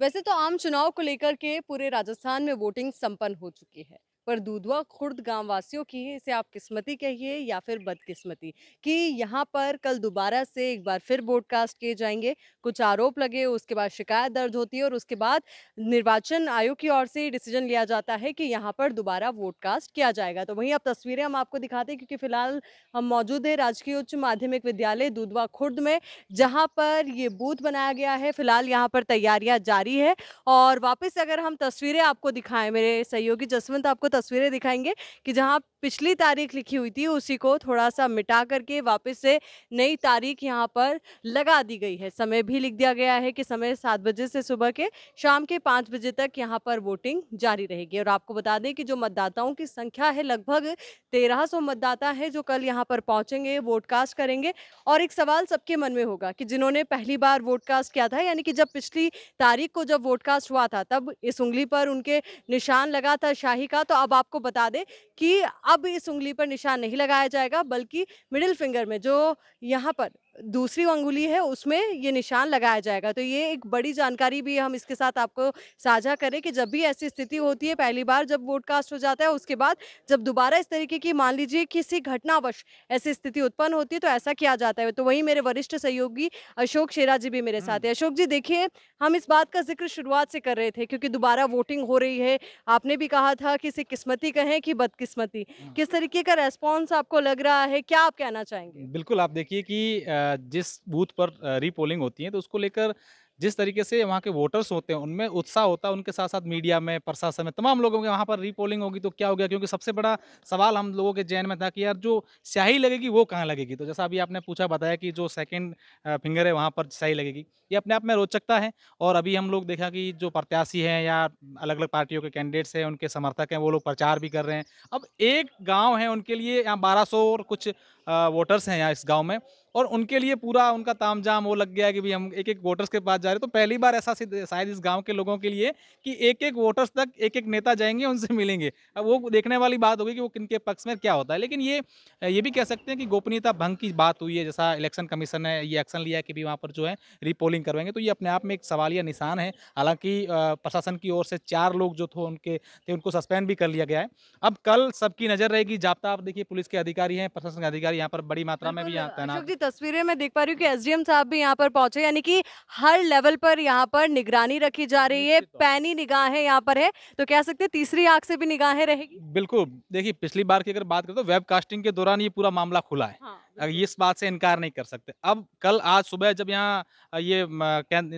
वैसे तो आम चुनाव को लेकर के पूरे राजस्थान में वोटिंग संपन्न हो चुकी है। पर दूधवा खुर्द गांव वासियों की इसे आप किस्मती कहिए या फिर बदकिस्मती कि यहाँ पर कल दोबारा से एक बार फिर वोट कास्ट किए जाएंगे। कुछ आरोप लगे, उसके बाद शिकायत दर्ज होती है और उसके बाद निर्वाचन आयोग की ओर से डिसीजन लिया जाता है कि यहाँ पर दोबारा वोट कास्ट किया जाएगा। तो वहीं अब तस्वीरें हम आपको दिखाते हैं क्योंकि फिलहाल हम मौजूद है राजकीय उच्च माध्यमिक विद्यालय दूधवा खुर्द में, जहाँ पर ये बूथ बनाया गया है। फिलहाल यहाँ पर तैयारियां जारी है और वापस से अगर हम तस्वीरें आपको दिखाएं, मेरे सहयोगी जसवंत आपको तस्वीरें दिखाएंगे कि जहाँ पिछली तारीख लिखी हुई थी उसी को थोड़ा सा मिटा करके वापस से नई तारीख यहाँ पर लगा दी गई है। समय भी लिख दिया गया है कि समय 7 बजे से सुबह के शाम के 5 बजे तक यहाँ पर वोटिंग जारी रहेगी। और आपको बता दें कि जो मतदाताओं की संख्या है लगभग 1300 मतदाता है जो कल यहाँ पर पहुंचेंगे, वोट कास्ट करेंगे। और एक सवाल सबके मन में होगा कि जिन्होंने पहली बार वोट कास्ट किया था, यानी कि जब पिछली तारीख को जब वोट कास्ट हुआ था तब इस उंगली पर उनके निशान लगा था शाही का, तो अब आपको बता दें कि अब इस उंगली पर निशान नहीं लगाया जाएगा बल्कि मिडिल फिंगर में जो यहाँ पर दूसरी अंगुली है उसमें ये निशान लगाया जाएगा। तो ये एक बड़ी जानकारी भी हम इसके साथ आपको साझा करें कि जब भी ऐसी स्थिति होती है, पहली बार जब वोट कास्ट हो जाता है उसके बाद जब दोबारा इस तरीके की मान लीजिए किसी घटनावश ऐसी स्थिति उत्पन्न होती है तो ऐसा किया जाता है। तो वहीं मेरे वरिष्ठ सहयोगी अशोक शेरा जी भी मेरे साथ हुँ। है। अशोक जी देखिए, हम इस बात का ज़िक्र शुरुआत से कर रहे थे क्योंकि दोबारा वोटिंग हो रही है। आपने भी कहा था कि इसे किस्मती कहें कि बदकिस्मती। हुँ। किस तरीके का रिस्पॉन्स आपको लग रहा है? क्या आप कहना चाहेंगे? बिल्कुल, आप देखिए कि जिस बूथ पर रीपोलिंग होती है, तो उसको लेकर जिस तरीके से वहाँ के वोटर्स होते हैं, उनमें उत्साह होता है, उनके साथ-साथ मीडिया में, प्रशासन में, तमाम लोगों के वहाँ पर रीपोलिंग होगी तो क्या हो गया? क्योंकि सबसे बड़ा सवाल हम लोगों के ज़हन में था कि यार जो स्याही लगेगी, वो कहाँ लगेगी? तो जैसा अभी आपने पूछा बताया कि जो सेकंड फिंगर है, वहाँ पर स्याही लगेगी। ये अपने आप में रोचकता है और अभी हम लोग देखा कि जो प्रत्याशी हैं या अलग-अलग पार्टियों के कैंडिडेट्स हैं, उनके समर्थक हैं, वो लोग प्रचार भी कर रहे हैं। अब एक गाँव है, उनके लिए यहाँ 1200 और कुछ वोटर्स हैं यहाँ इस गाँव में और उनके लिए पूरा उनका तामझाम वो लग गया है कि भई हम एक-एक वोटर्स के पास जा रहे हैं। तो पहली बार ऐसा शायद इस गाँव के लोगों के लिए कि एक-एक वोटर्स तक एक-एक नेता जाएँगे, उनसे मिलेंगे। अब वो देखने वाली बात होगी कि वो किनके पक्ष में क्या होता है। लेकिन ये भी कह सकते हैं कि गोपनीयता भंग की बात हुई है, जैसा इलेक्शन कमीशन ने ये एक्शन लिया है कि भई वहाँ पर जो है रीपोलिंग करवाएँगे, तो ये अपने आप में एक सवालिया निशान है। हालाँकि प्रशासन की ओर से 4 लोग जो उनको सस्पेंड भी कर लिया गया है। अब कल सबकी नज़र रहेगी, जाब्ता आप देखिए पुलिस के अधिकारी हैं, प्रशासन के अधिकारी यहाँ पर बड़ी मात्रा में भी बिल्कुल, यहाँ अशोक तैनात हैं। जी तस्वीरें मैं देख पा रही हूँ कि एसडीएम साहब भी यहाँ पर पहुँचे, यानी कि हर लेवल पर यहाँ पर निगरानी रखी जा रही है, निश्चित तौर पैनी निगाहें यहाँ पर है, तो कह सकते हैं तीसरी आँख से भी निगाहें रहेगी? बिल्कुल, देखिए पिछली बार की अगर बात करें तो वेबकास्टिंग के दौरान ये पूरा मामला खुला है। हाँ, ये बिल्कुल। इस बात से इनकार नहीं कर सकते। अब कल आज सुबह जब यहाँ ये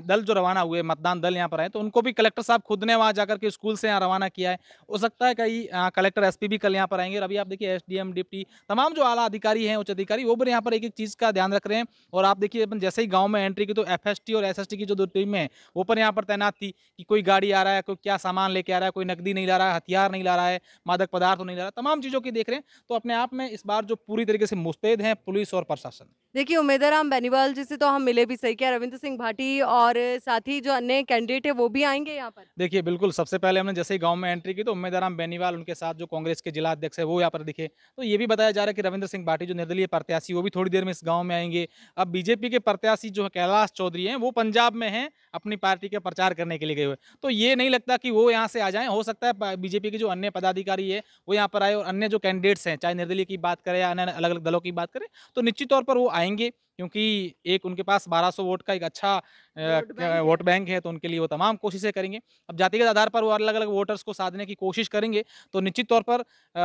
दल जो रवाना हुए, मतदान दल यहाँ पर आए, तो उनको भी कलेक्टर साहब खुद ने वहाँ जाकर के स्कूल से यहाँ रवाना किया है। हो सकता है कहीं कलेक्टर, एसपी भी कल यहाँ पर आएँगे और अभी आप देखिए एसडीएम, डिप्टी तमाम जो आला अधिकारी हैं, उच्च अधिकारी वो भी यहाँ पर एक-एक चीज़ का ध्यान रख रहे हैं और आप देखिए अपन जैसे ही गाँव में एंट्री की तो एफएसटी और एसएसटी की जो 2 टीमें हैं, वो पर यहाँ पर तैनात थी कि कोई गाड़ी आ रहा है, कोई क्या सामान लेके आ रहा है, कोई नकदी नहीं ला रहा है, हथियार नहीं ला रहा है, मादक पदार्थ तो नहीं ला रहा, तमाम चीज़ों की देख रहे हैं। तो अपने आप में इस बार जो पूरी तरीके से मुस्तैद हैं पुलिस और प्रशासन। देखिए, उमेदराम बेनीवाल जी से तो हम मिले भी सही, क्या रविंद्र सिंह भाटी और साथ ही जो अन्य कैंडिडेट है वो भी आएँगे यहाँ पर? देखिए, बिल्कुल सबसे पहले हमने जैसे ही गाँव में एंट्री की तो उम्मेदवार बेनीवाल उनके साथ जो कांग्रेस के जिला अध्यक्ष है वो यहाँ पर दिखे। तो ये भी बताया जा रहा है कि रविंद्र सिंह भाटी जो निर्दलीय प्रत्याशी वो भी थोड़ी देर में इस गाँव में आएँगे। अब बीजेपी के प्रत्याशी जो है कैलाश चौधरी हैं वो पंजाब में हैं, अपनी पार्टी के प्रचार करने के लिए गए हुए। तो ये नहीं लगता कि वो यहाँ से आ जाएँ, हो सकता है प बीजेपी के जो अन्य पदाधिकारी है वो यहाँ पर आए और अन्य जो कैंडिडेट्स हैं, चाहे निर्दलीय की बात करें या अन्य अलग-अलग दलों की बात करें, तो निश्चित तौर पर वो आएँगे क्योंकि एक उनके पास 1200 वोट का एक अच्छा वोट बैंक है। वोट बैंक है तो उनके लिए वो तमाम कोशिशें करेंगे। अब जातिगत आधार पर वो अलग-अलग वोटर्स को साधने की कोशिश करेंगे, तो निश्चित तौर पर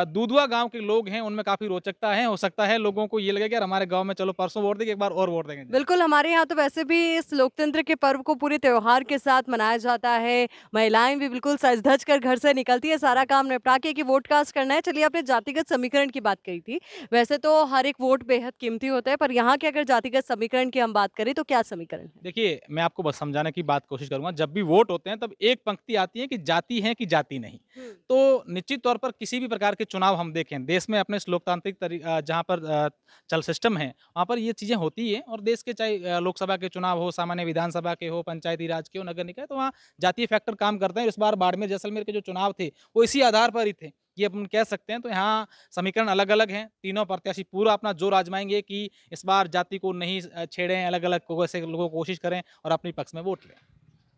दूधवा गाँव के लोग हैं, उनमें काफ़ी रोचकता है। हो सकता है लोगों को ये लगे कि यार हमारे गाँव में चलो परसों वोट देंगे, एक बार और वोट देंगे जाके। बिल्कुल, हमारे यहाँ तो वैसे भी इस लोकतंत्र के पर्व को पूरे त्योहार के साथ मनाया जाता है। महिलाएँ भी बिल्कुल सज-धज कर घर से निकलती है, सारा काम निपटा के कि वोट कास्ट करना है। चलिए, आपने जातिगत समीकरण की बात कही थी। वैसे तो हर एक वोट बेहद कीमती होता है, पर यहाँ के अगर जातिगत समीकरण की हम बात करें, तो क्या समीकरण है? देखिए, मैं आपको बस समझाने की बात कोशिश करूँगा, जब भी वोट होते हैं तब एक पंक्ति आती है कि जाति है कि जाति नहीं। हुँ। तो निश्चित तौर पर किसी भी प्रकार के चुनाव हम देखें, देश में अपने इस लोकतांत्रिक जहाँ पर चल सिस्टम है, वहाँ पर ये चीज़ें होती हैं और देश के चाहे लोकसभा के चुनाव हो, सामान्य विधानसभा के हो, पंचायती राज के हो, नगर निकाय, तो वहाँ जातीय फैक्टर काम करते हैं। इस बार बाड़मेर, जैसलमेर के जो चुनाव थे, वो इसी आधार पर ही थे। ये अपन कह सकते हैं, तो यहाँ समीकरण अलग-अलग हैं। तीनों प्रत्याशी पूरा अपना जोर आज़माएँगे कि इस बार जाति को नहीं छेड़ें, अलग-अलग को ऐसे लोगों को कोशिश करें और अपने पक्ष में वोट लें।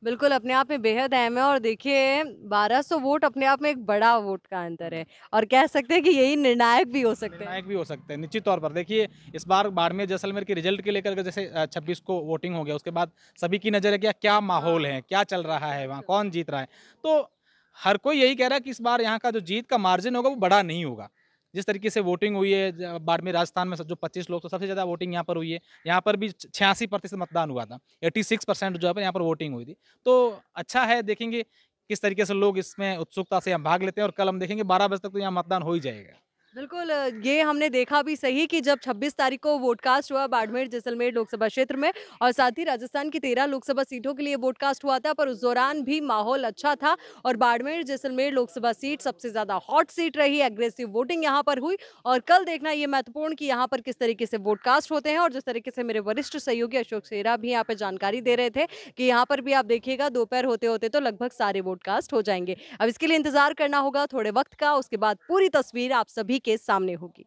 बिल्कुल, अपने आप में बेहद अहम है और देखिए 1200 वोट अपने आप में एक बड़ा वोट का अंतर हुँ। है और कह सकते हैं कि यही निर्णायक भी हो सकते हैं। निर्णायक भी हो सकते हैं, निश्चित तौर पर। देखिए, इस बार बाड़मेर, जैसलमेर के रिज़ल्ट के लेकर के जैसे 26 को वोटिंग हो गया, उसके बाद सभी की नज़र है कि क्या माहौल है, हाँ, क्या चल रहा है वहाँ, बिल्कुल। कौन जीत रहा है। तो हर कोई यही कह रहा है कि इस बार यहाँ का जो जीत का मार्जिन होगा, वो बड़ा नहीं होगा। जिस तरीके से वोटिंग हुई है बाड़मेर, राजस्थान में जो 25 लोग, तो सबसे ज़्यादा वोटिंग यहाँ पर हुई है। यहाँ पर भी 86% मतदान हुआ था। 86% जो है यहाँ पर वोटिंग हुई थी। तो अच्छा है, देखेंगे किस तरीके से लोग इसमें उत्सुकता से यहाँ भाग लेते हैं और कल हम देखेंगे 12 बजे तक तो यहाँ मतदान हो ही जाएगा। बिल्कुल ये हमने देखा भी सही कि जब 26 तारीख को वोट कास्ट हुआ बाड़मेर जैसलमेर लोकसभा क्षेत्र में और साथ ही राजस्थान की 13 लोकसभा सीटों के लिए वोट कास्ट हुआ था पर उस दौरान भी माहौल अच्छा था और बाड़मेर जैसलमेर लोकसभा सीट सबसे ज्यादा हॉट सीट रही एग्रेसिव वोटिंग यहाँ पर हुई और कल देखना ये महत्वपूर्ण कि यहाँ पर किस तरीके से वोट कास्ट होते हैं और जिस तरीके से मेरे वरिष्ठ सहयोगी अशोक सेरा भी यहाँ पे जानकारी दे रहे थे कि यहाँ पर भी आप देखिएगा दोपहर होते होते तो लगभग सारे वोट कास्ट हो जाएंगे अब इसके लिए इंतजार करना होगा थोड़े वक्त का उसके बाद पूरी तस्वीर आप सभी के सामने होगी